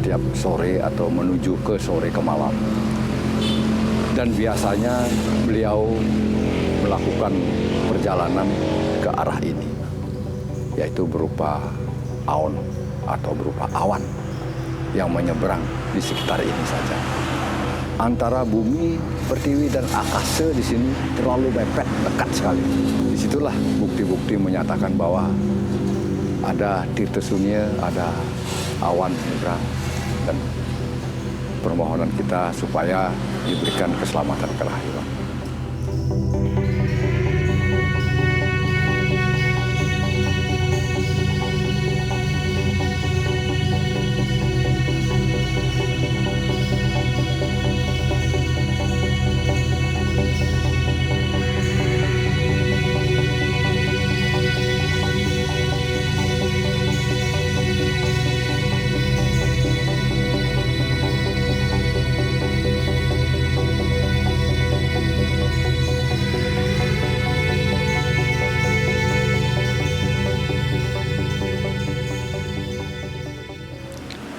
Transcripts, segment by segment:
setiap sore atau menuju ke sore ke malam. Dan biasanya beliau melakukan perjalanan ke arah ini, yaitu berupa awan atau berupa awan yang menyeberang di sekitar ini saja. Antara bumi, pertiwi, dan akase di sini terlalu mepet, dekat sekali. Disitulah bukti-bukti menyatakan bahwa ada tirta sunyi, ada awan menyeberang, dan permohonan kita supaya diberikan keselamatan kelahiran.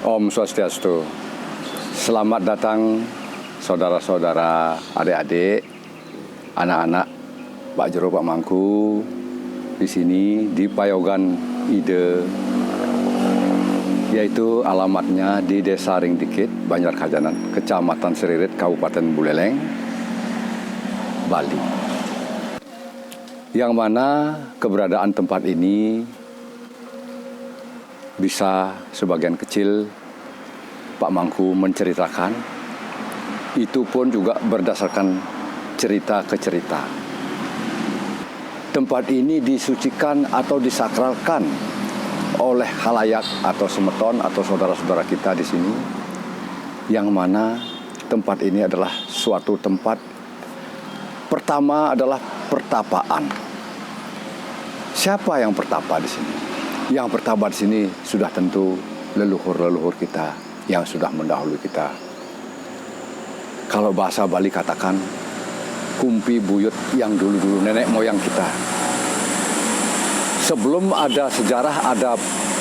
Om Swastiastu. Selamat datang saudara-saudara, adik-adik, anak-anak Pak Jero Pak Mangku di sini di Payogan Ide, yaitu alamatnya di Desa Ringdikit, Banjarkajanan, Kecamatan Seririt, Kabupaten Buleleng, Bali. Yang mana keberadaan tempat ini bisa sebagian kecil Pak Mangku menceritakan, itu pun juga berdasarkan cerita ke cerita. Tempat ini disucikan atau disakralkan oleh halayak atau semeton atau saudara-saudara kita di sini, yang mana tempat ini adalah suatu tempat pertama adalah pertapaan. Siapa yang pertapa di sini? Yang pertama di sini sudah tentu leluhur-leluhur kita yang sudah mendahului kita. Kalau bahasa Bali katakan kumpi buyut yang dulu-dulu nenek moyang kita. Sebelum ada sejarah, ada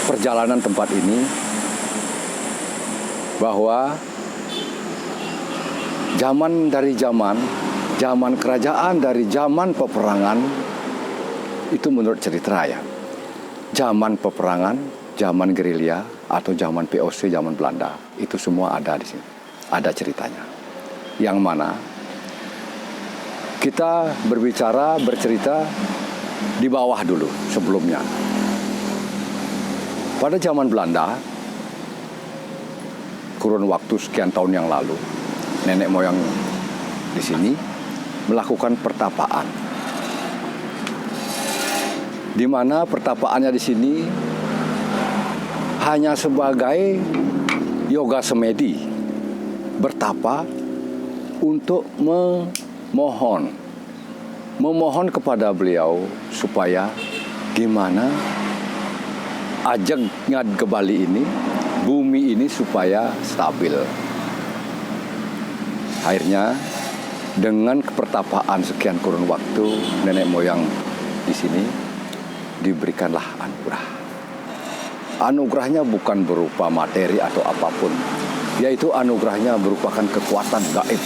perjalanan tempat ini, bahwa zaman dari zaman kerajaan dari zaman peperangan, itu menurut cerita ya. Zaman peperangan, zaman gerilya, atau zaman POC, zaman Belanda, itu semua ada di sini. Ada ceritanya. Yang mana kita bercerita di bawah dulu sebelumnya. Pada zaman Belanda, kurun waktu sekian tahun yang lalu, nenek moyang di sini melakukan pertapaan. Di mana pertapaannya di sini hanya sebagai yoga semedi, bertapa untuk memohon kepada beliau supaya gimana ajeng ngad ke Bali ini, bumi ini supaya stabil. Akhirnya dengan kepertapaan sekian kurun waktu, nenek moyang di sini diberikanlah anugerah. Anugerahnya bukan berupa materi atau apapun, yaitu anugerahnya merupakan kekuatan gaib.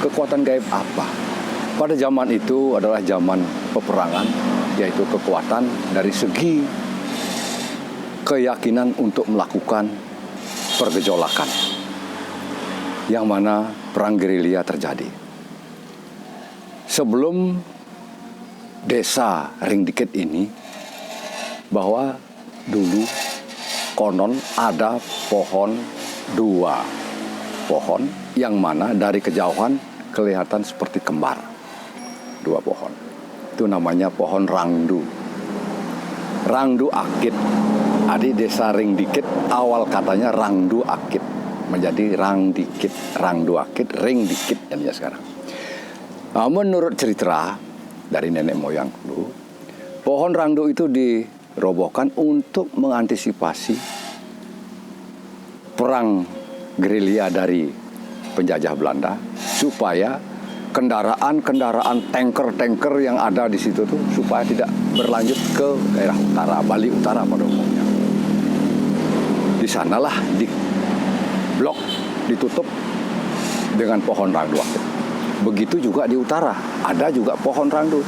Kekuatan gaib apa? Pada zaman itu adalah zaman peperangan, yaitu kekuatan dari segi keyakinan untuk melakukan pergejolakan, yang mana perang gerilya terjadi. Sebelum desa Ringdikit ini, bahwa dulu konon ada dua pohon yang mana dari kejauhan kelihatan seperti kembar. Dua pohon. Itu namanya pohon Rangdu. Rangdu Akit. Di Desa Ringdikit awal katanya Rangdu Akit. Menjadi Rangdikit, Rangdu Akit, Ringdikit jadinya sekarang. Nah, menurut cerita dari nenek moyang dulu, pohon Rangdu itu dirobohkan untuk mengantisipasi perang gerilya dari penjajah Belanda, supaya kendaraan-kendaraan tanker-tanker yang ada di situ tuh supaya tidak berlanjut ke daerah utara, Bali Utara pada umumnya. Di sanalah di blok ditutup dengan pohon rangdu. Begitu juga di utara, ada juga pohon rangdu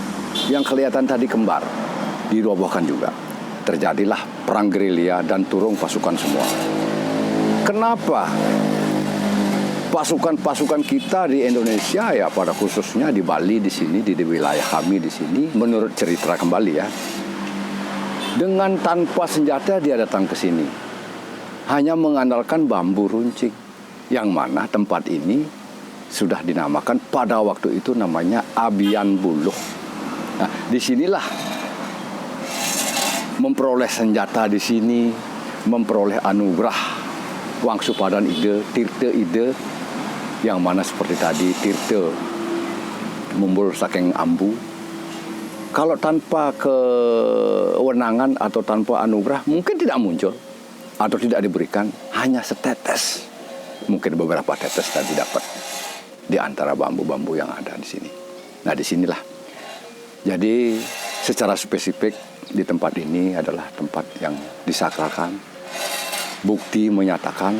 yang kelihatan tadi kembar, dirobohkan juga. Terjadilah perang gerilya dan turun pasukan semua. Kenapa pasukan-pasukan kita di Indonesia, ya pada khususnya di Bali di sini, di wilayah kami di sini, menurut cerita kembali ya, dengan tanpa senjata dia datang ke sini, hanya mengandalkan bambu runcing, yang mana tempat ini sudah dinamakan pada waktu itu namanya Abian Buluh. Nah, disinilah memperoleh senjata di sini, memperoleh anugerah Wangsupadan Ide, Tirte Ide, yang mana seperti tadi Tirte Mumbul Saking Ambu. Kalau tanpa kewenangan atau tanpa anugerah mungkin tidak muncul atau tidak diberikan, hanya setetes, mungkin beberapa tetes dan didapat di antara bambu-bambu yang ada di sini. Nah, disinilah. Jadi secara spesifik di tempat ini adalah tempat yang disakralkan. Bukti menyatakan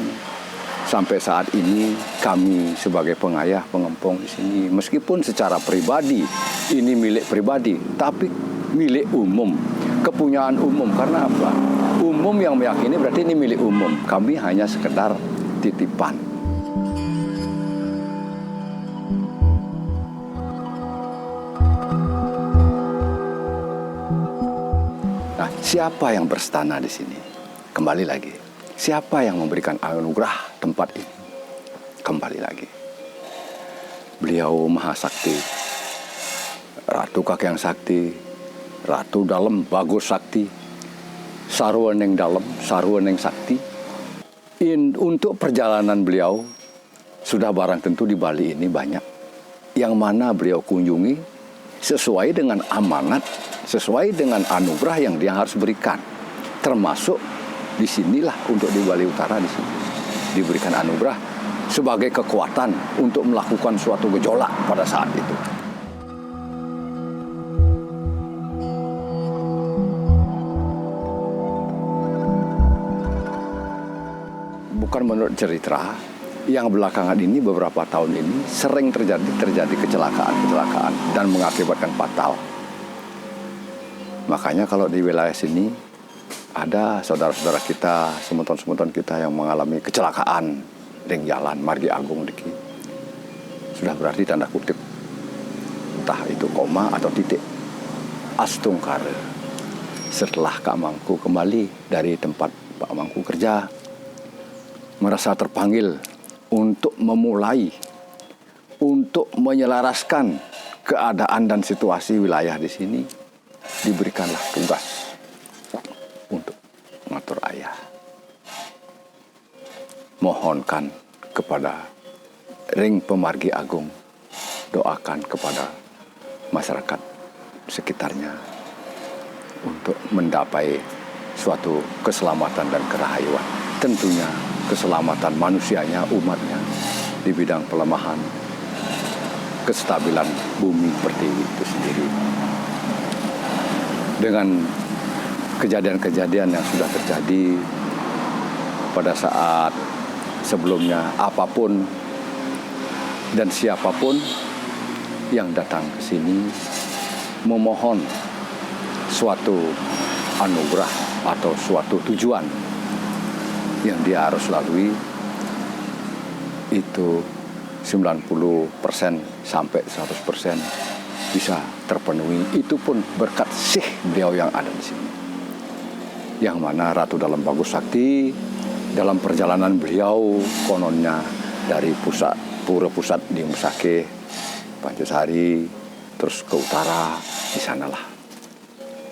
sampai saat ini kami sebagai pengayah, pengempong di sini, meskipun secara pribadi ini milik pribadi, tapi milik umum, kepunyaan umum. Karena apa? Umum yang meyakini berarti ini milik umum. Kami hanya sekedar titipan. Nah, siapa yang berstana di sini? Kembali lagi, siapa yang memberikan anugerah tempat ini? Kembali lagi, beliau Maha Sakti, Ratu Kakyang Sakti, Ratu Dalem Bagus Sakti, Sarwaneng Dalem, Sarwaneng Sakti. Untuk perjalanan beliau, sudah barang tentu di Bali ini banyak, yang mana beliau kunjungi sesuai dengan amanat, sesuai dengan anugerah yang dia harus berikan. Termasuk disinilah untuk di Bali Utara di sini diberikan anugerah sebagai kekuatan untuk melakukan suatu gejolak pada saat itu. Bukan menurut cerita, yang belakangan ini beberapa tahun ini sering terjadi kecelakaan dan mengakibatkan fatal. Makanya kalau di wilayah sini ada saudara-saudara kita, semeton-semeton kita yang mengalami kecelakaan di jalan Margi Agung diki, sudah berarti tanda kutip entah itu koma atau titik astungkare. Setelah Kak Mangku kembali dari tempat Pak Mangku kerja, merasa terpanggil untuk memulai, untuk menyelaraskan keadaan dan situasi wilayah di sini, diberikanlah tugas untuk mengatur ayah. Mohonkan kepada Ring Pemargi Agung, doakan kepada masyarakat sekitarnya untuk mendapai suatu keselamatan dan kerahayuan. Tentunya keselamatan manusianya, umatnya, di bidang pelemahan, kestabilan bumi pertiwi itu sendiri. Dengan kejadian-kejadian yang sudah terjadi pada saat sebelumnya, apapun dan siapapun yang datang ke sini memohon suatu anugerah atau suatu tujuan yang dia harus lalui, itu 90% sampai 100% bisa terpenuhi. Itu pun berkat sih beliau yang ada di sini. Yang mana Ratu Dalem Bagus Sakti dalam perjalanan beliau kononnya dari pura pusat di Musake, Pancasari, terus ke utara, di sanalah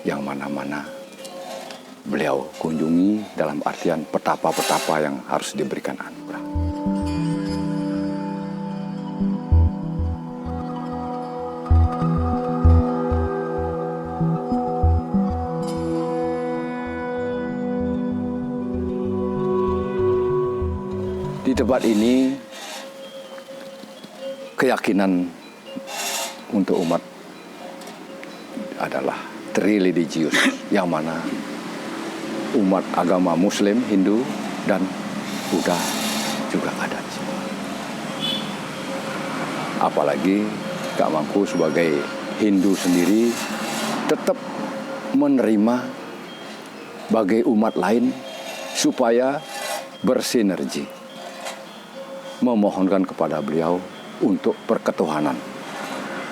yang mana-mana beliau kunjungi dalam artian petapa-petapa yang harus diberikan anugerah. Di tempat ini keyakinan untuk umat adalah trileligius, yang mana umat agama Muslim, Hindu, dan Buddha juga ada di sini. Apalagi Kak Mangku sebagai Hindu sendiri tetap menerima bagai umat lain supaya bersinergi, memohonkan kepada beliau untuk perketuhanan,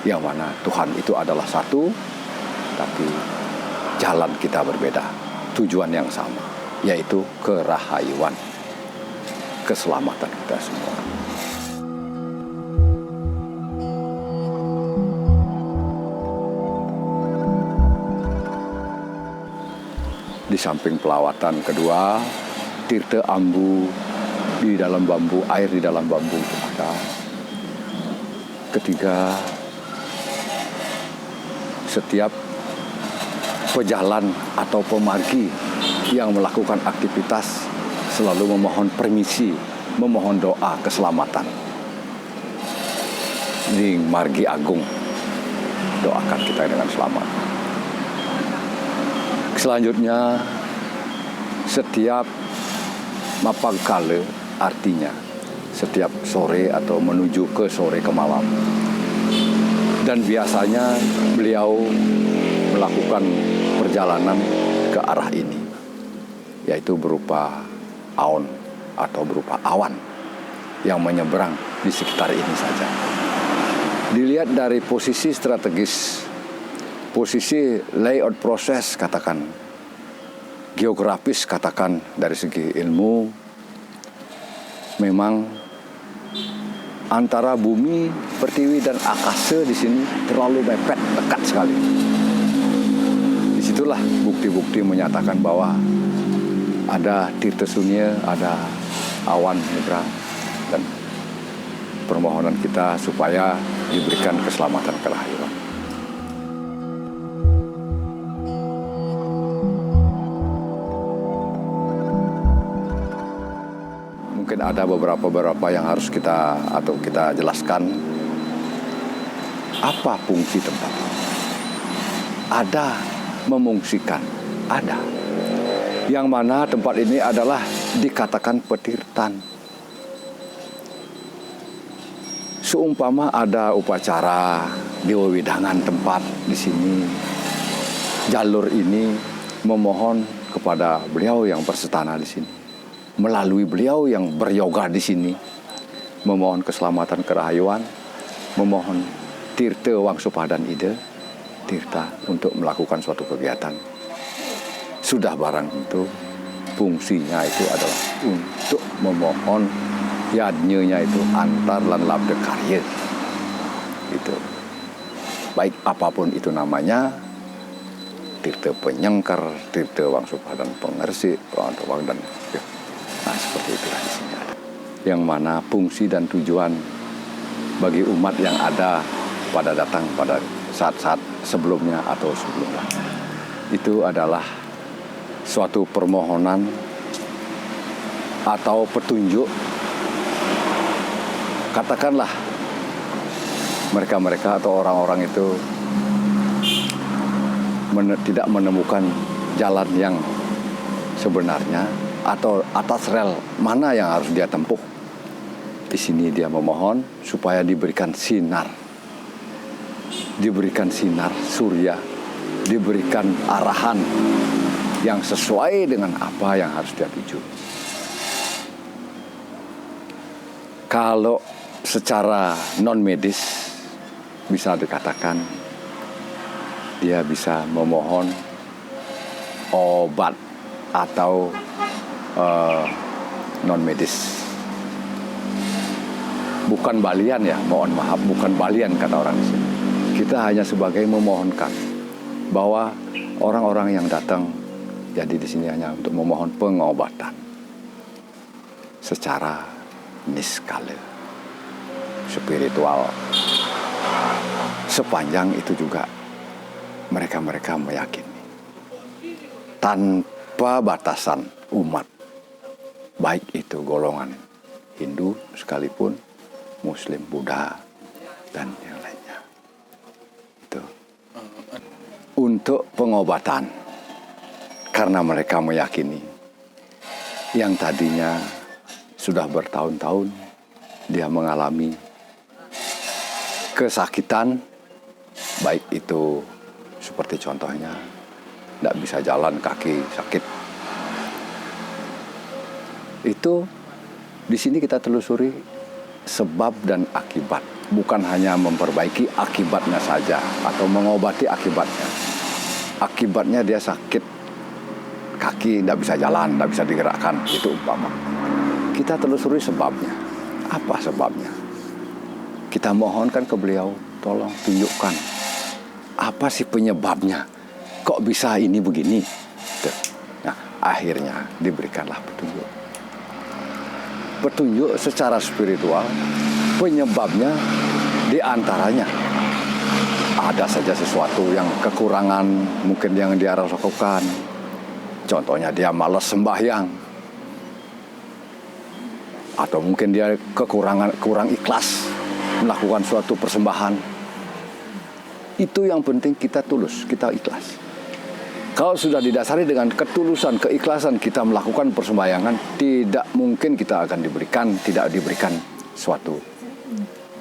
yang mana Tuhan itu adalah satu, tapi jalan kita berbeda, tujuan yang sama, yaitu kerahayuan, keselamatan kita semua. Di samping pelawatan kedua, tirta ambu di dalam bambu, air di dalam bambu itu ada. Ketiga, setiap pejalan atau pemargi yang melakukan aktivitas selalu memohon permisi, memohon doa keselamatan. Ning margi agung, doakan kita dengan selamat. Selanjutnya, setiap mapagkala, artinya setiap sore atau menuju ke sore ke malam. Dan biasanya beliau melakukan perjalanan ke arah ini, yaitu berupa aon atau berupa awan yang menyeberang di sekitar ini saja. Dilihat dari posisi strategis, posisi layout proses, katakan geografis, katakan dari segi ilmu, memang antara bumi, pertiwi dan akasa di sini terlalu mepet, dekat sekali. Disitulah bukti-bukti menyatakan bahwa ada tirta sunya, ada awan nyebrang, dan permohonan kita supaya diberikan keselamatan kerahayuan. Mungkin ada beberapa yang harus kita jelaskan. Apa fungsi tempat ini? Ada memungsikan, ada. Yang mana tempat ini adalah dikatakan petirtan. Seumpama ada upacara di wewidangan tempat di sini, jalur ini memohon kepada beliau yang bersetana di sini, melalui beliau yang beryoga di sini, memohon keselamatan kerahayuan, memohon tirta wangsupadan ide, tirta untuk melakukan suatu kegiatan. Sudah barang itu, fungsinya itu adalah untuk memohon yadnya itu antar lan labda karya. Itu. Baik apapun itu namanya, tirta penyengkar, tirta wangsupadan pengersik, dan nah, seperti itulah di sini ada. Yang mana fungsi dan tujuan bagi umat yang ada pada datang pada saat-saat sebelumnya atau sebelumnya. Itu adalah suatu permohonan atau petunjuk. Katakanlah mereka-mereka atau orang-orang itu tidak menemukan jalan yang sebenarnya atau atas rel mana yang harus dia tempuh. Di sini dia memohon supaya diberikan sinar surya, diberikan arahan yang sesuai dengan apa yang harus dia tuju. Kalau secara non-medis bisa dikatakan dia bisa memohon obat atau non-medis. Bukan balian ya, mohon maaf, bukan balian kata orang di sini. Kita hanya sebagai memohonkan bahwa orang-orang yang datang jadi di sini hanya untuk memohon pengobatan secara niskala spiritual. Sepanjang itu juga mereka-mereka meyakini tanpa batasan umat, baik itu golongan Hindu sekalipun, Muslim, Buddha, dan yang lainnya. Itu untuk pengobatan, karena mereka meyakini yang tadinya sudah bertahun-tahun dia mengalami kesakitan, baik itu seperti contohnya tidak bisa jalan, kaki sakit. Itu di sini kita telusuri sebab dan akibat, bukan hanya memperbaiki akibatnya saja atau mengobati akibatnya. Akibatnya dia sakit, kaki tidak bisa jalan, tidak bisa digerakkan, itu umpama. Kita telusuri sebabnya. Apa sebabnya? Kita mohonkan ke beliau, tolong tunjukkan apa sih penyebabnya. Kok bisa ini begini? Nah, akhirnya diberikanlah petunjuk. Petunjuk secara spiritual, penyebabnya diantaranya ada saja sesuatu yang kekurangan mungkin yang dia rasakan. Contohnya dia malas sembahyang, atau mungkin dia kurang ikhlas melakukan suatu persembahan. Itu yang penting, kita tulus, kita ikhlas. Kalau sudah didasari dengan ketulusan, keikhlasan kita melakukan persembahyangan, tidak mungkin kita akan tidak diberikan suatu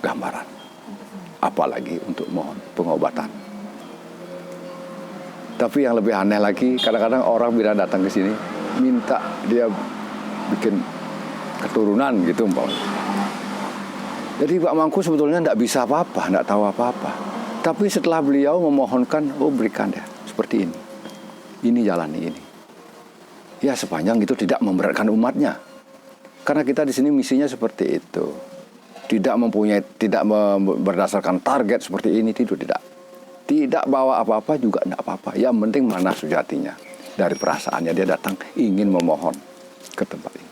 gambaran. Apalagi untuk mohon pengobatan. Tapi yang lebih aneh lagi, kadang-kadang orang bila datang ke sini, minta dia bikin keturunan gitu umpamanya. Jadi Pak Mangku sebetulnya tidak bisa apa-apa, tidak tahu apa-apa. Tapi setelah beliau memohonkan, berikan ya, seperti ini. Ini jalani ini. Ya sepanjang itu tidak memberatkan umatnya. Karena kita di sini misinya seperti itu. Tidak berdasarkan target seperti ini, tidak. Tidak bawa apa-apa juga tidak apa-apa. Yang penting mana sejatinya. Dari perasaannya dia datang ingin memohon ke tempat ini.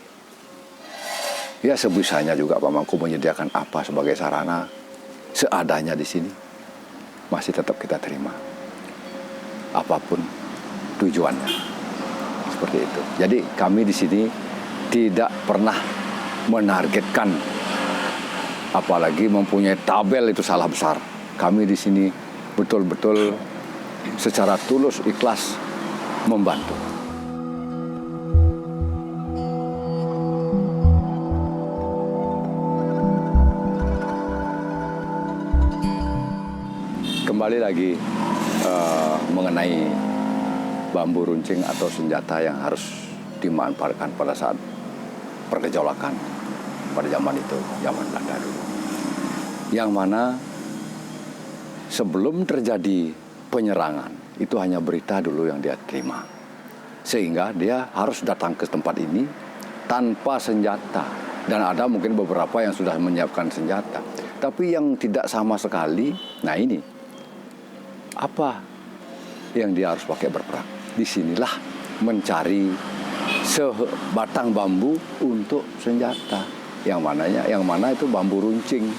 Ya sebisanya juga Pak Mangku menyediakan apa sebagai sarana, seadanya di sini. Masih tetap kita terima. Apapun tujuannya. Seperti itu. Jadi kami di sini tidak pernah menargetkan, apalagi mempunyai tabel, itu salah besar. Kami di sini betul-betul secara tulus ikhlas membantu. Kembali lagi mengenai bambu runcing atau senjata yang harus dimanfaatkan pada saat pergejolakan pada zaman itu, zaman Belanda dulu. Yang mana sebelum terjadi penyerangan, itu hanya berita dulu yang dia terima. Sehingga dia harus datang ke tempat ini tanpa senjata. Dan ada mungkin beberapa yang sudah menyiapkan senjata. Tapi yang tidak sama sekali, nah ini, apa yang dia harus pakai berperang? Disinilah mencari sebatang bambu untuk senjata. Yang mana itu bambu runcing.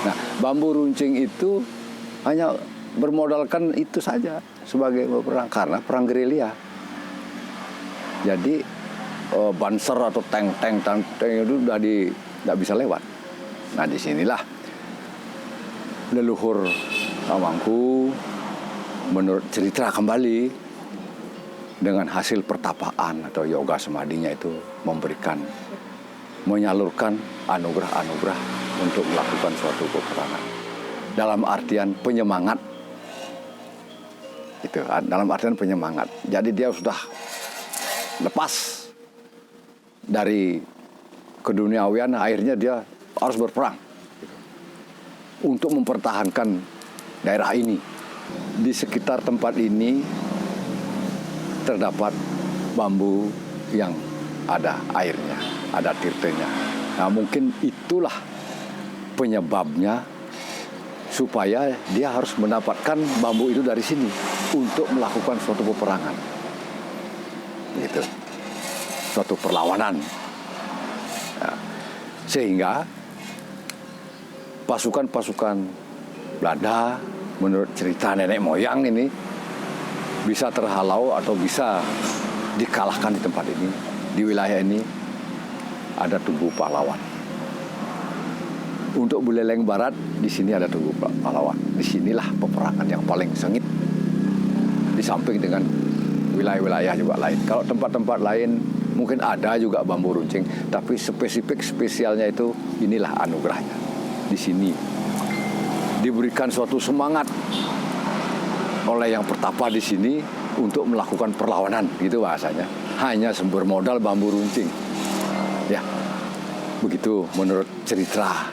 Nah, bambu runcing itu hanya bermodalkan itu saja sebagai perang, karena perang gerilya. Jadi banser atau tank itu udah tidak bisa lewat. Nah, disinilah leluhur Pak Mangku menurut cerita kembali dengan hasil pertapaan atau yoga semadinya itu menyalurkan anugerah-anugerah untuk melakukan suatu peperangan. Dalam artian penyemangat. Itu, dalam artian penyemangat. Jadi dia sudah lepas dari keduniawian, akhirnya dia harus berperang untuk mempertahankan daerah ini. Di sekitar tempat ini terdapat bambu yang ada airnya, ada tirtenya. Nah, mungkin itulah penyebabnya supaya dia harus mendapatkan bambu itu dari sini untuk melakukan suatu peperangan. Gitu. Suatu perlawanan. Nah, sehingga pasukan-pasukan Belanda menurut cerita nenek moyang ini bisa terhalau atau bisa dikalahkan di tempat ini. Di wilayah ini ada Tugu Pahlawan. Untuk Buleleng Barat, di sini ada Tugu Pahlawan. Disinilah peperangan yang paling sengit. Di samping dengan wilayah-wilayah juga lain. Kalau tempat-tempat lain Mungkin ada juga bambu runcing, tapi spesialnya itu inilah anugerahnya. Di sini diberikan suatu semangat oleh yang pertapa di sini untuk melakukan perlawanan, gitu bahasanya. Hanya bermodal bambu runcing. Ya, begitu menurut cerita.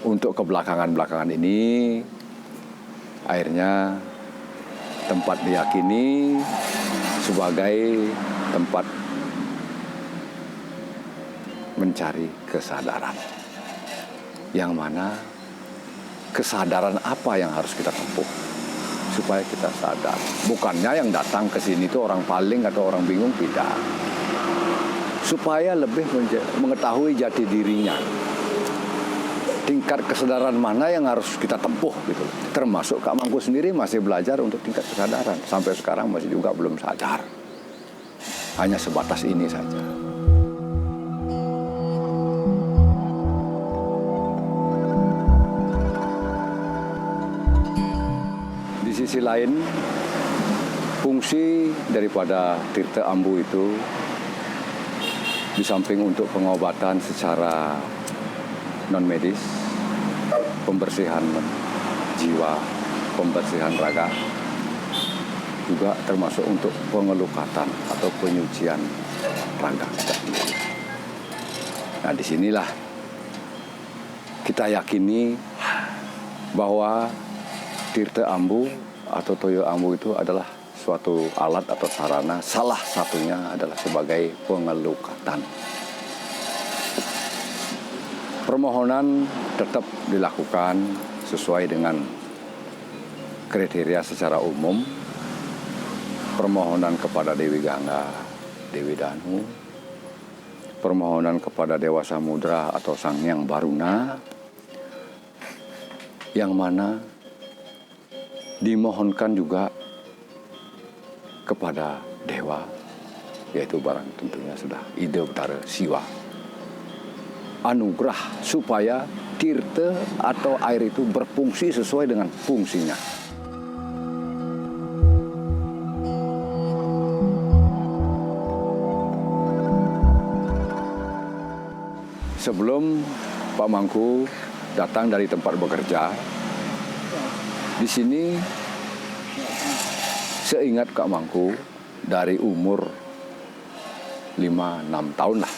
Untuk kebelakangan ini, akhirnya tempat diyakini sebagai tempat mencari kesadaran. Yang mana kesadaran apa yang harus kita tempuh supaya kita sadar. Bukannya yang datang ke sini itu orang paling atau orang bingung, tidak. Supaya lebih mengetahui jati dirinya. Tingkat kesadaran mana yang harus kita tempuh gitu. Termasuk Kak Mangku sendiri masih belajar untuk tingkat kesadaran. Sampai sekarang masih juga belum sadar. Hanya sebatas ini saja. Di sisi lain, fungsi daripada Tirta Ambu itu di samping untuk pengobatan secara non-medis, pembersihan jiwa, pembersihan raga, juga termasuk untuk pengelukatan atau penyucian raga kita sendiri. Nah, disinilah kita yakini bahwa Tirta Ambu atau Toyo Ambu itu adalah suatu alat atau sarana, salah satunya adalah sebagai pengelukatan. Permohonan tetap dilakukan sesuai dengan kriteria secara umum. Permohonan kepada Dewi Gangga, Dewi Danu, permohonan kepada Dewa Samudra atau Sang Hyang Baruna, yang mana dimohonkan juga kepada Dewa, yaitu barang tentunya sudah Ida Betara Siwa. Anugerah supaya tirta atau air itu berfungsi sesuai dengan fungsinya. Sebelum Pak Mangku datang dari tempat bekerja, di sini seingat Kak Mangku dari umur 5-6 tahun lah.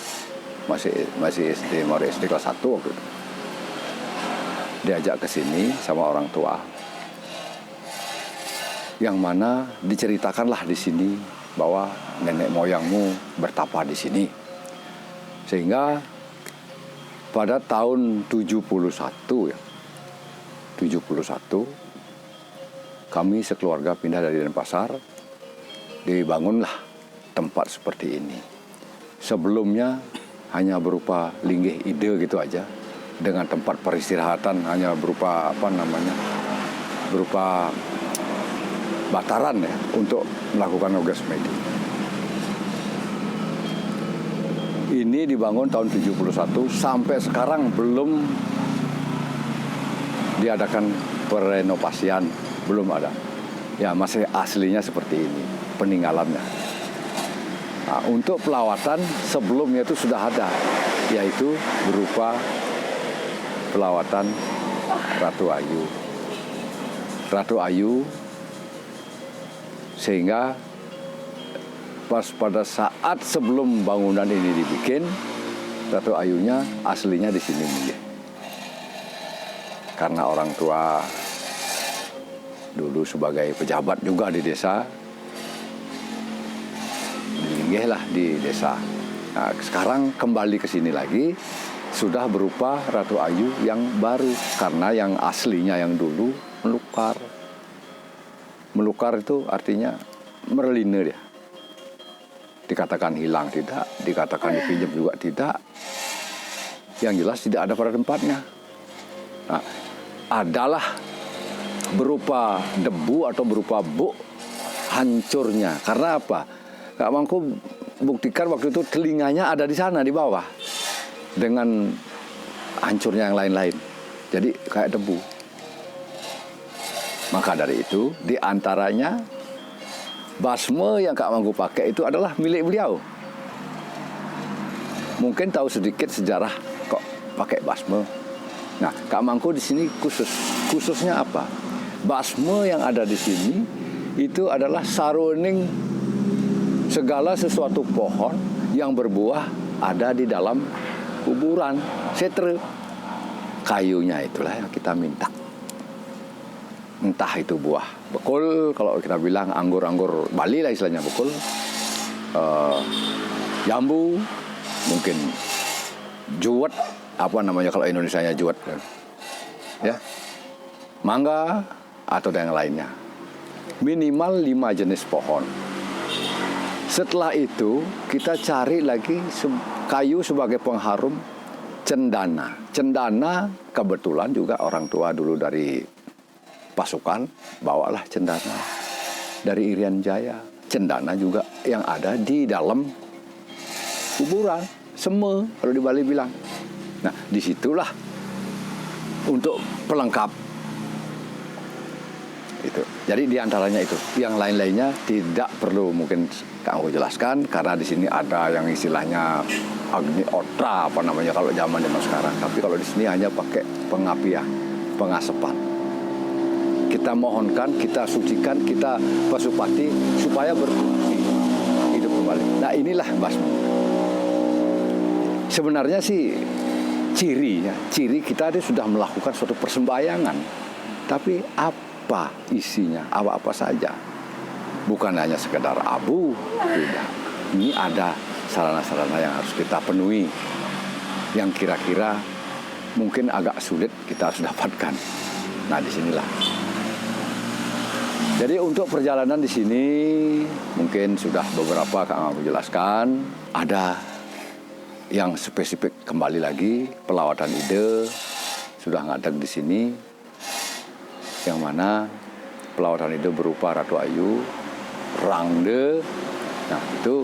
Masih SD, mau SD kelas 1 waktu itu. Diajak ke sini sama orang tua. Yang mana diceritakanlah di sini bahwa nenek moyangmu bertapa di sini. Sehingga pada tahun 71 ya. 71 kami sekeluarga pindah dari Denpasar, dibangunlah tempat seperti ini. Sebelumnya hanya berupa linggih ide gitu aja, dengan tempat peristirahatan hanya berupa berupa bataran ya untuk melakukan tugas medis. Ini dibangun tahun 71 sampai sekarang belum diadakan perenovasian, belum ada. Ya masih aslinya seperti ini peninggalannya. Nah, untuk pelawatan sebelumnya itu sudah ada, yaitu berupa pelawatan Ratu Ayu. Ratu Ayu, sehingga pas pada saat sebelum bangunan ini dibikin, Ratu Ayunya aslinya di sini nih. Karena orang tua dulu sebagai pejabat juga di desa, lah di desa. Nah, sekarang kembali ke sini lagi sudah berupa Ratu Ayu yang baru, karena yang aslinya yang dulu melukar. Melukar itu artinya merline dia. Dikatakan hilang tidak, dikatakan dipinjam juga tidak. Yang jelas tidak ada pada tempatnya. Nah, adalah berupa debu atau berupa buk hancurnya. Karena apa? Kak Mangku buktikan waktu itu telinganya ada di sana di bawah dengan hancurnya yang lain-lain. Jadi kayak debu. Maka dari itu diantaranya basma yang Kak Mangku pakai itu adalah milik beliau. mungkin tahu sedikit sejarah kok pakai basme. Nah, Kak Mangku di sini khususnya apa? Basme yang ada di sini itu adalah saruning segala sesuatu pohon yang berbuah ada di dalam kuburan, setre. Kayunya itulah yang kita minta. Entah itu buah bekul, kalau kita bilang anggur-anggur Bali lah istilahnya bekul, jambu, mungkin juwet, apa namanya kalau Indonesianya juwet, ya, mangga atau yang lainnya. Minimal 5 jenis pohon. Setelah itu kita cari lagi kayu sebagai pengharum, cendana. Cendana kebetulan juga orang tua dulu dari pasukan bawalah cendana dari Irian Jaya. Cendana juga yang ada di dalam kuburan, seme kalau di Bali bilang. Nah, disitulah untuk pelengkap itu. Jadi diantaranya itu. Yang lain-lainnya tidak perlu mungkin aku jelaskan karena di sini ada yang istilahnya Agni Otra apa namanya kalau zaman sekarang. Tapi kalau di sini hanya pakai pengapian, pengasepan. Kita mohonkan, kita sucikan, kita pasupati supaya berfungsi hidup kembali. Nah, inilah basma. Sebenarnya sih ciri kita ini sudah melakukan suatu persembahyangan. Tapi apa isinya? Apa saja? Bukan hanya sekedar abu, tidak. Ini ada sarana-sarana yang harus kita penuhi, yang kira-kira mungkin agak sulit kita harus dapatkan. Nah, disinilah. Jadi untuk perjalanan di sini mungkin sudah beberapa Kang aku jelaskan. Ada yang spesifik kembali lagi pelawatan ide sudah ngadeg di sini, yang mana pelawatan ide berupa Ratu Ayu, Rangde, nah itu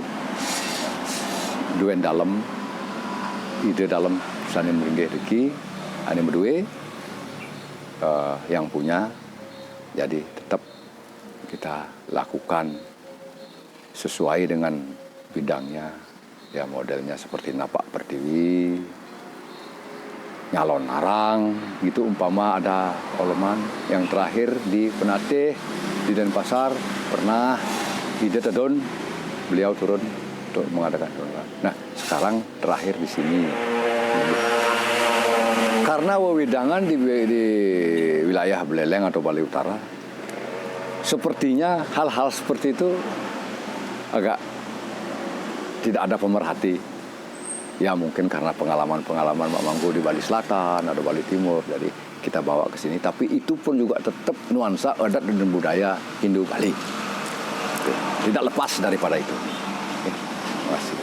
duen dalam ide dalam sani meringge riki ane medue yang punya, jadi tetap kita lakukan sesuai dengan bidangnya. Ya modelnya seperti napak pertiwi, nyalon narang, gitu umpama ada oleman. Yang terakhir di Penateh, di Denpasar, pernah ide tedon, beliau turun untuk mengadakan donoran. Nah, sekarang terakhir di sini. Karena wewidangan di wilayah Beleleng atau Bali Utara, sepertinya hal-hal seperti itu agak tidak ada pemerhati. Ya mungkin karena pengalaman-pengalaman Mak Mangku di Bali Selatan atau Bali Timur, jadi kita bawa ke sini. Tapi itu pun juga tetap nuansa adat dan budaya Hindu Bali. Tidak lepas daripada itu. Terima kasih.